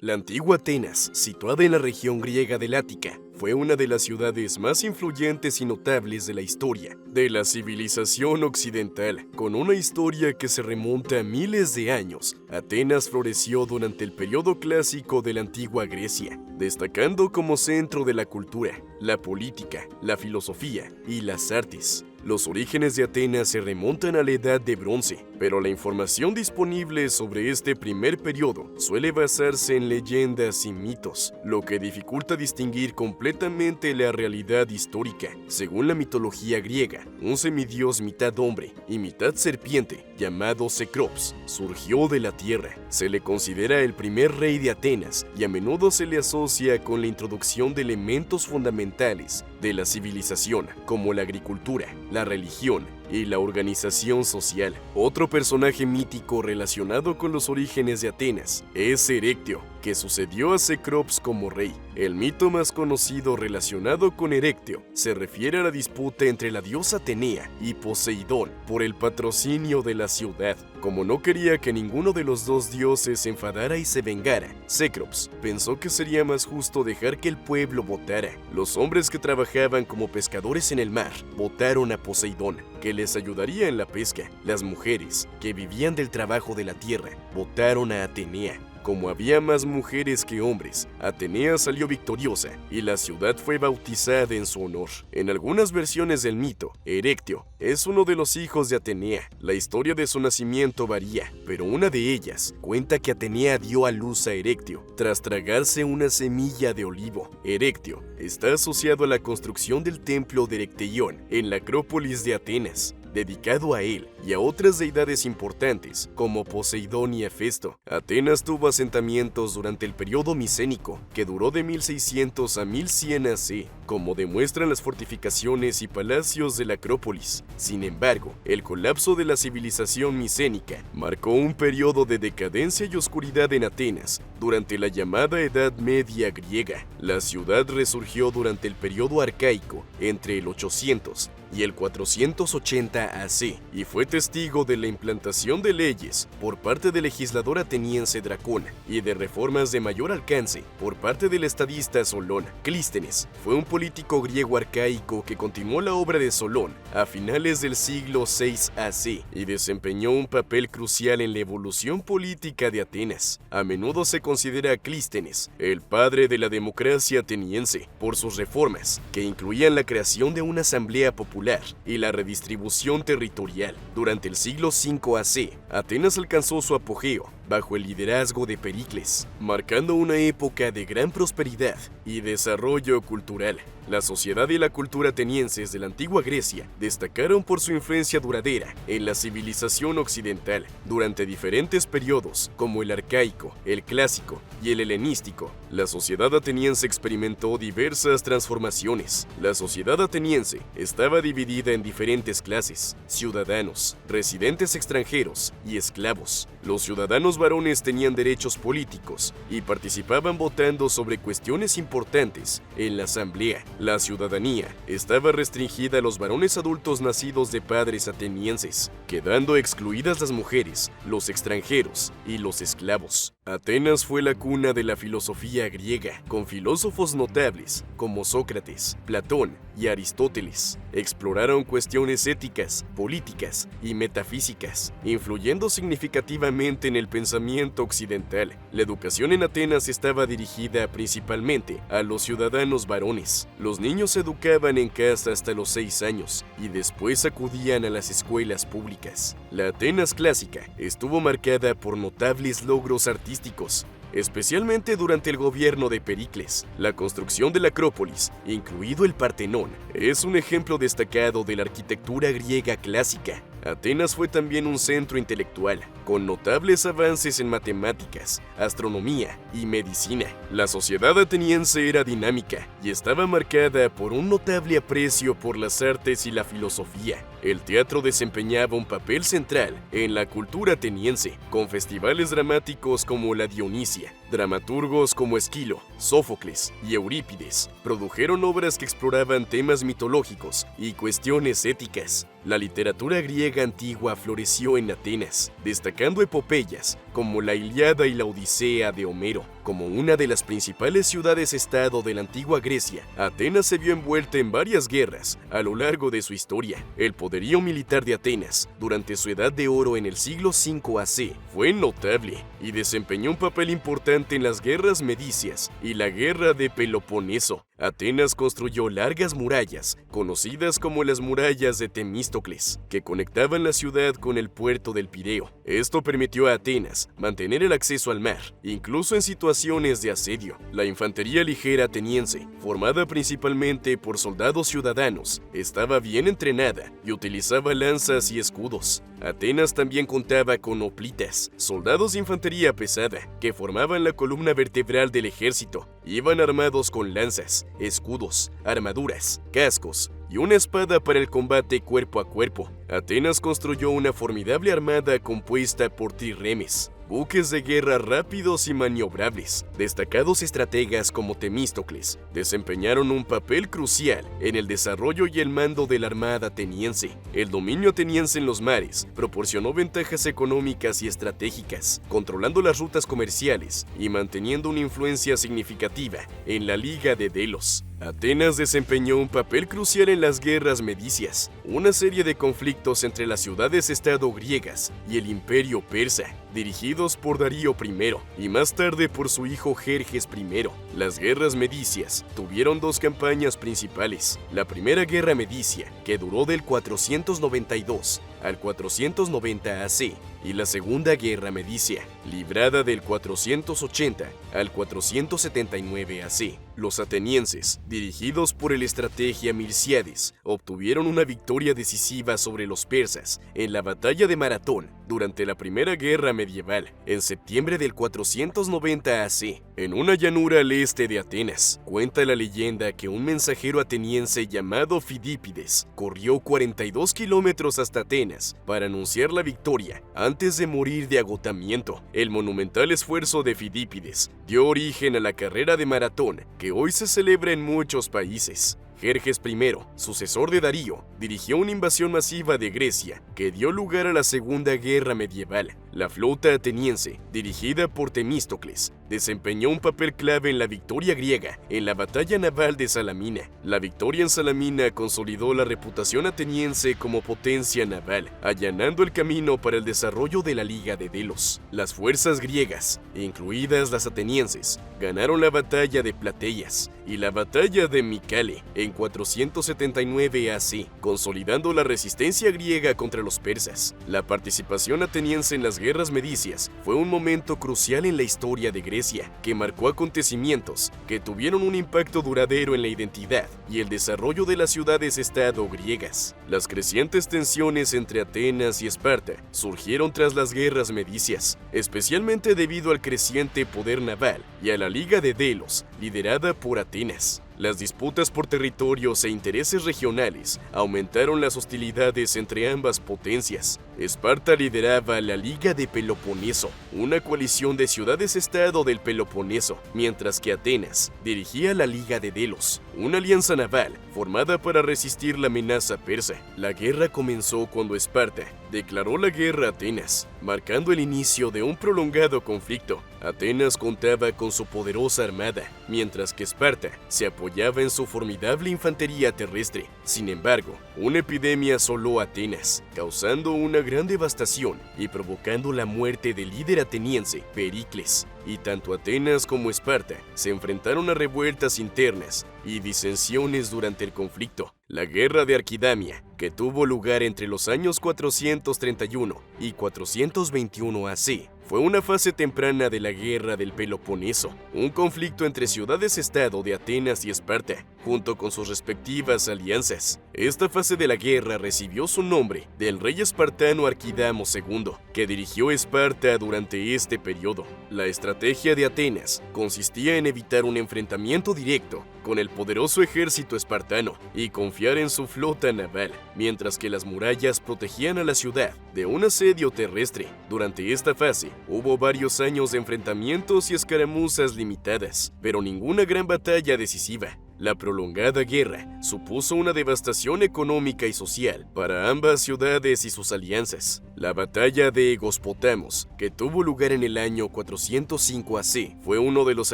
La antigua Atenas, situada en la región griega del Ática, fue una de las ciudades más influyentes y notables de la historia de la civilización occidental. Con una historia que se remonta a miles de años, Atenas floreció durante el periodo clásico de la antigua Grecia, destacando como centro de la cultura, la política, la filosofía y las artes. Los orígenes de Atenas se remontan a la Edad de Bronce, pero la información disponible sobre este primer periodo suele basarse en leyendas y mitos, lo que dificulta distinguir completamente la realidad histórica. Según la mitología griega, un semidios mitad hombre y mitad serpiente, llamado Cecrops, surgió de la tierra. Se le considera el primer rey de Atenas y a menudo se le asocia con la introducción de elementos fundamentales de la civilización, como la agricultura, la religión y la organización social. Otro personaje mítico relacionado con los orígenes de Atenas es Erecteo, que sucedió a Cecrops como rey. El mito más conocido relacionado con Erecteo se refiere a la disputa entre la diosa Atenea y Poseidón por el patrocinio de la ciudad. Como no quería que ninguno de los dos dioses se enfadara y se vengara, Cecrops pensó que sería más justo dejar que el pueblo votara. Los hombres que trabajaban como pescadores en el mar votaron a Poseidón, que les ayudaría en la pesca. Las mujeres, que vivían del trabajo de la tierra, votaron a Atenea. Como había más mujeres que hombres, Atenea salió victoriosa y la ciudad fue bautizada en su honor. En algunas versiones del mito, Erecteo es uno de los hijos de Atenea. La historia de su nacimiento varía, pero una de ellas cuenta que Atenea dio a luz a Erecteo tras tragarse una semilla de olivo. Erecteo está asociado a la construcción del templo de Erecteión en la Acrópolis de Atenas, dedicado a él y a otras deidades importantes como Poseidón y Hefesto. Atenas tuvo asentamientos durante el periodo micénico, que duró de 1600 a 1100 AC, como demuestran las fortificaciones y palacios de la Acrópolis. Sin embargo, el colapso de la civilización micénica marcó un periodo de decadencia y oscuridad en Atenas durante la llamada Edad Media griega. La ciudad resurgió durante el periodo arcaico entre el 800 y el 480 AC, y fue testigo de la implantación de leyes por parte del legislador ateniense Dracón y de reformas de mayor alcance por parte del estadista Solón. Clístenes fue un político griego arcaico que continuó la obra de Solón a finales del siglo VI AC y desempeñó un papel crucial en la evolución política de Atenas. A menudo se considera a Clístenes el padre de la democracia ateniense por sus reformas, que incluían la creación de una asamblea popular y la redistribución territorial. Durante el siglo V AC, Atenas alcanzó su apogeo bajo el liderazgo de Pericles, marcando una época de gran prosperidad y desarrollo cultural. La sociedad y la cultura atenienses de la antigua Grecia destacaron por su influencia duradera en la civilización occidental durante diferentes periodos, como el arcaico, el clásico y el helenístico. La sociedad ateniense experimentó diversas transformaciones. La sociedad ateniense estaba dividida en diferentes clases: ciudadanos, residentes extranjeros y esclavos. Los ciudadanos varones tenían derechos políticos y participaban votando sobre cuestiones importantes en la asamblea. La ciudadanía estaba restringida a los varones adultos nacidos de padres atenienses, quedando excluidas las mujeres, los extranjeros y los esclavos. Atenas fue la cuna de la filosofía griega, con filósofos notables como Sócrates, Platón y Aristóteles. Exploraron cuestiones éticas, políticas y metafísicas, influyendo significativamente en el pensamiento occidental. La educación en Atenas estaba dirigida principalmente a los ciudadanos varones. Los niños se educaban en casa hasta los 6 años y después acudían a las escuelas públicas. La Atenas clásica estuvo marcada por notables logros artísticos, especialmente durante el gobierno de Pericles. La construcción de la Acrópolis, incluido el Partenón, es un ejemplo destacado de la arquitectura griega clásica. Atenas fue también un centro intelectual, con notables avances en matemáticas, astronomía y medicina. La sociedad ateniense era dinámica y estaba marcada por un notable aprecio por las artes y la filosofía. El teatro desempeñaba un papel central en la cultura ateniense, con festivales dramáticos como la Dionisia. Dramaturgos como Esquilo, Sófocles y Eurípides produjeron obras que exploraban temas mitológicos y cuestiones éticas. La literatura griega antigua floreció en Atenas, destacando epopeyas como la Ilíada y la Odisea de Homero. Como una de las principales ciudades-estado de la antigua Grecia, Atenas se vio envuelta en varias guerras a lo largo de su historia. El poderío militar de Atenas durante su edad de oro en el siglo V AC fue notable y desempeñó un papel importante en las guerras medicias y la guerra de Peloponeso. Atenas construyó largas murallas, conocidas como las murallas de Temístocles, que conectaban la ciudad con el puerto del Pireo. Esto permitió a Atenas mantener el acceso al mar, incluso en situaciones de asedio. La infantería ligera ateniense, formada principalmente por soldados ciudadanos, estaba bien entrenada y utilizaba lanzas y escudos. Atenas también contaba con hoplitas, soldados de infantería pesada, que formaban la columna vertebral del ejército. Iban armados con lanzas, escudos, armaduras, cascos y una espada para el combate cuerpo a cuerpo. Atenas construyó una formidable armada compuesta por trirremes, buques de guerra rápidos y maniobrables. Destacados estrategas como Temístocles desempeñaron un papel crucial en el desarrollo y el mando de la armada ateniense. El dominio ateniense en los mares proporcionó ventajas económicas y estratégicas, controlando las rutas comerciales y manteniendo una influencia significativa en la Liga de Delos. Atenas desempeñó un papel crucial en las guerras medicias, una serie de conflictos entre las ciudades-estado griegas y el imperio persa, dirigidos por Darío I y más tarde por su hijo Jerjes I. Las guerras medicias tuvieron dos campañas principales. La primera guerra medicia, que duró del 492 al 490 AC, y la segunda guerra medicia, librada del 480 al 479 AC. Los atenienses, dirigidos por el estratega Milcíades, obtuvieron una victoria decisiva sobre los persas en la batalla de Maratón durante la Primera Guerra Medieval, en septiembre del 490 AC, en una llanura al este de Atenas. Cuenta la leyenda que un mensajero ateniense llamado Fidípides corrió 42 kilómetros hasta Atenas para anunciar la victoria antes de morir de agotamiento. El monumental esfuerzo de Fidípides dio origen a la carrera de maratón que hoy se celebra en muchos países. Jerjes I, sucesor de Darío, dirigió una invasión masiva de Grecia que dio lugar a la Segunda Guerra Medieval. La flota ateniense, dirigida por Temístocles, desempeñó un papel clave en la victoria griega en la batalla naval de Salamina. La victoria en Salamina consolidó la reputación ateniense como potencia naval, allanando el camino para el desarrollo de la Liga de Delos. Las fuerzas griegas, incluidas las atenienses, ganaron la batalla de Plateias y la batalla de Micale en 479 AC, consolidando la resistencia griega contra los persas. La participación ateniense en las guerras medicias fue un momento crucial en la historia de Grecia, que marcó acontecimientos que tuvieron un impacto duradero en la identidad y el desarrollo de las ciudades-estado griegas. Las crecientes tensiones entre Atenas y Esparta surgieron tras las guerras medicias, especialmente debido al creciente poder naval y a la Liga de Delos, liderada por Atenas. Las disputas por territorios e intereses regionales aumentaron las hostilidades entre ambas potencias. Esparta lideraba la Liga de Peloponeso, una coalición de ciudades-estado del Peloponeso, mientras que Atenas dirigía la Liga de Delos, una alianza naval formada para resistir la amenaza persa. La guerra comenzó cuando Esparta declaró la guerra a Atenas, marcando el inicio de un prolongado conflicto. Atenas contaba con su poderosa armada, mientras que Esparta se apoyaba en su formidable infantería terrestre. Sin embargo, una epidemia asoló Atenas, causando una gran devastación y provocando la muerte del líder ateniense, Pericles. Y tanto Atenas como Esparta se enfrentaron a revueltas internas y disensiones durante el conflicto. La guerra de Arquidamia, que tuvo lugar entre los años 431 y 421 AC, fue una fase temprana de la Guerra del Peloponeso, un conflicto entre ciudades-estado de Atenas y Esparta, junto con sus respectivas alianzas. Esta fase de la guerra recibió su nombre del rey espartano Arquidamo II, que dirigió Esparta durante este periodo. La estrategia de Atenas consistía en evitar un enfrentamiento directo con el poderoso ejército espartano y confiar en su flota naval, mientras que las murallas protegían a la ciudad de un asedio terrestre. Durante esta fase, hubo varios años de enfrentamientos y escaramuzas limitadas, pero ninguna gran batalla decisiva. La prolongada guerra supuso una devastación económica y social para ambas ciudades y sus alianzas. La batalla de Egospotamos, que tuvo lugar en el año 405 AC, fue uno de los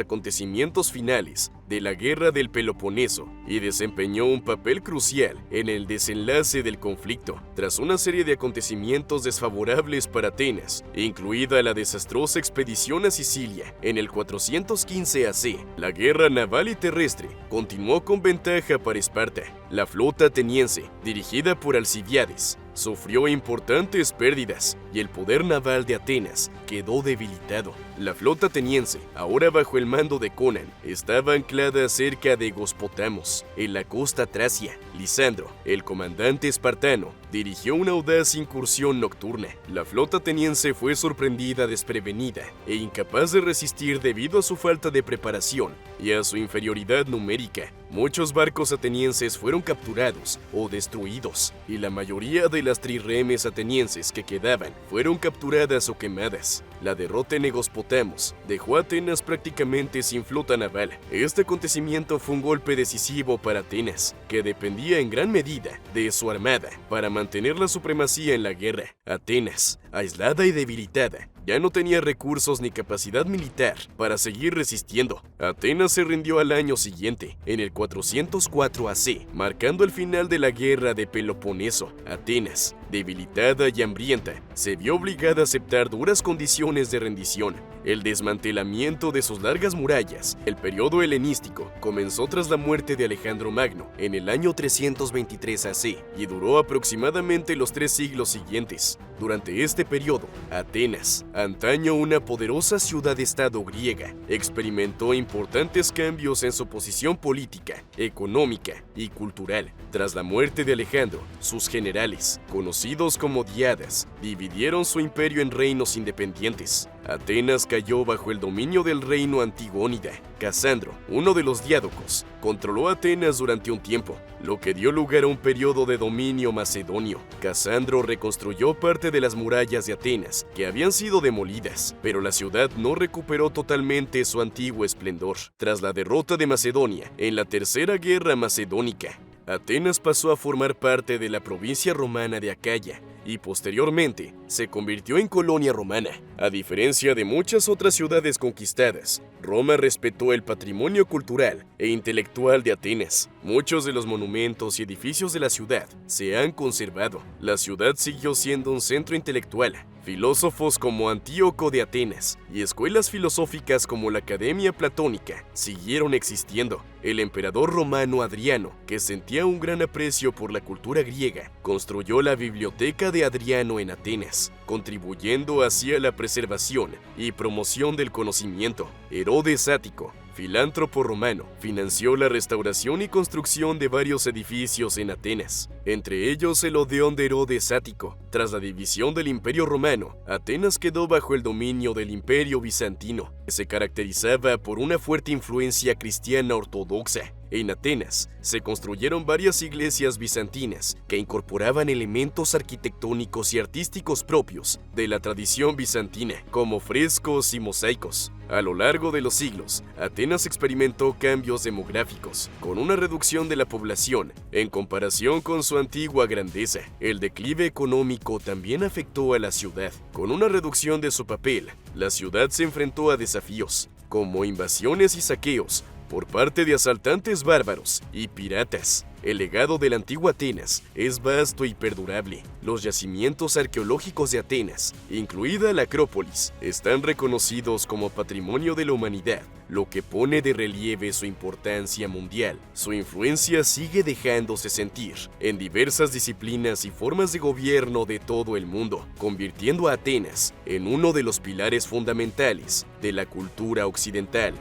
acontecimientos finales de la Guerra del Peloponeso y desempeñó un papel crucial en el desenlace del conflicto. Tras una serie de acontecimientos desfavorables para Atenas, incluida la desastrosa expedición a Sicilia en el 415 AC, la guerra naval y terrestre continuó con ventaja para Esparta. La flota ateniense, dirigida por Alcibíades, sufrió importantes pérdidas y el poder naval de Atenas quedó debilitado. La flota ateniense, ahora bajo el mando de Conan, estaba anclada cerca de Egospotamos, en la costa tracia. Lisandro, el comandante espartano, dirigió una audaz incursión nocturna. La flota ateniense fue sorprendida desprevenida e incapaz de resistir debido a su falta de preparación y a su inferioridad numérica. Muchos barcos atenienses fueron capturados o destruidos, y la mayoría de las trirremes atenienses que quedaban fueron capturadas o quemadas. La derrota en Egospotamos dejó a Atenas prácticamente sin flota naval. Este acontecimiento fue un golpe decisivo para Atenas, que dependía en gran medida de su armada para mantener la supremacía en la guerra. Atenas, aislada y debilitada, ya no tenía recursos ni capacidad militar para seguir resistiendo. Atenas se rindió al año siguiente, en el 404 AC, marcando el final de la guerra de Peloponeso. Atenas, debilitada y hambrienta, se vio obligada a aceptar duras condiciones de rendición. El desmantelamiento de sus largas murallas, el periodo helenístico, comenzó tras la muerte de Alejandro Magno en el año 323 AC y duró aproximadamente los 3 siglos siguientes. Durante este periodo, Atenas, antaño una poderosa ciudad-estado griega, experimentó importantes cambios en su posición política, económica y cultural. Tras la muerte de Alejandro, sus generales, conocidos como diadas, dividieron su imperio en reinos independientes. Atenas cayó bajo el dominio del reino Antigónida. Casandro, uno de los diádocos, controló Atenas durante un tiempo, lo que dio lugar a un periodo de dominio macedonio. Casandro reconstruyó parte de las murallas de Atenas, que habían sido demolidas, pero la ciudad no recuperó totalmente su antiguo esplendor. Tras la derrota de Macedonia en la Tercera Guerra Macedónica, Atenas pasó a formar parte de la provincia romana de Acaya y posteriormente se convirtió en colonia romana. A diferencia de muchas otras ciudades conquistadas, Roma respetó el patrimonio cultural e intelectual de Atenas. Muchos de los monumentos y edificios de la ciudad se han conservado. La ciudad siguió siendo un centro intelectual. Filósofos como Antíoco de Atenas y escuelas filosóficas como la Academia Platónica siguieron existiendo. El emperador romano Adriano, que sentía un gran aprecio por la cultura griega, construyó la Biblioteca de Adriano en Atenas, contribuyendo así a la preservación y promoción del conocimiento. Herodes Ático, filántropo romano, financió la restauración y construcción de varios edificios en Atenas, entre ellos el Odeón de Herodes Ático. Tras la división del Imperio Romano, Atenas quedó bajo el dominio del Imperio Bizantino, que se caracterizaba por una fuerte influencia cristiana ortodoxa. En Atenas se construyeron varias iglesias bizantinas que incorporaban elementos arquitectónicos y artísticos propios de la tradición bizantina, como frescos y mosaicos. A lo largo de los siglos, Atenas experimentó cambios demográficos, con una reducción de la población en comparación con su antigua grandeza. El declive económico también afectó a la ciudad. Con una reducción de su papel, la ciudad se enfrentó a desafíos, como invasiones y saqueos por parte de asaltantes bárbaros y piratas. El legado de la antigua Atenas es vasto y perdurable. Los yacimientos arqueológicos de Atenas, incluida la Acrópolis, están reconocidos como Patrimonio de la Humanidad, lo que pone de relieve su importancia mundial. Su influencia sigue dejándose sentir en diversas disciplinas y formas de gobierno de todo el mundo, convirtiendo a Atenas en uno de los pilares fundamentales de la cultura occidental.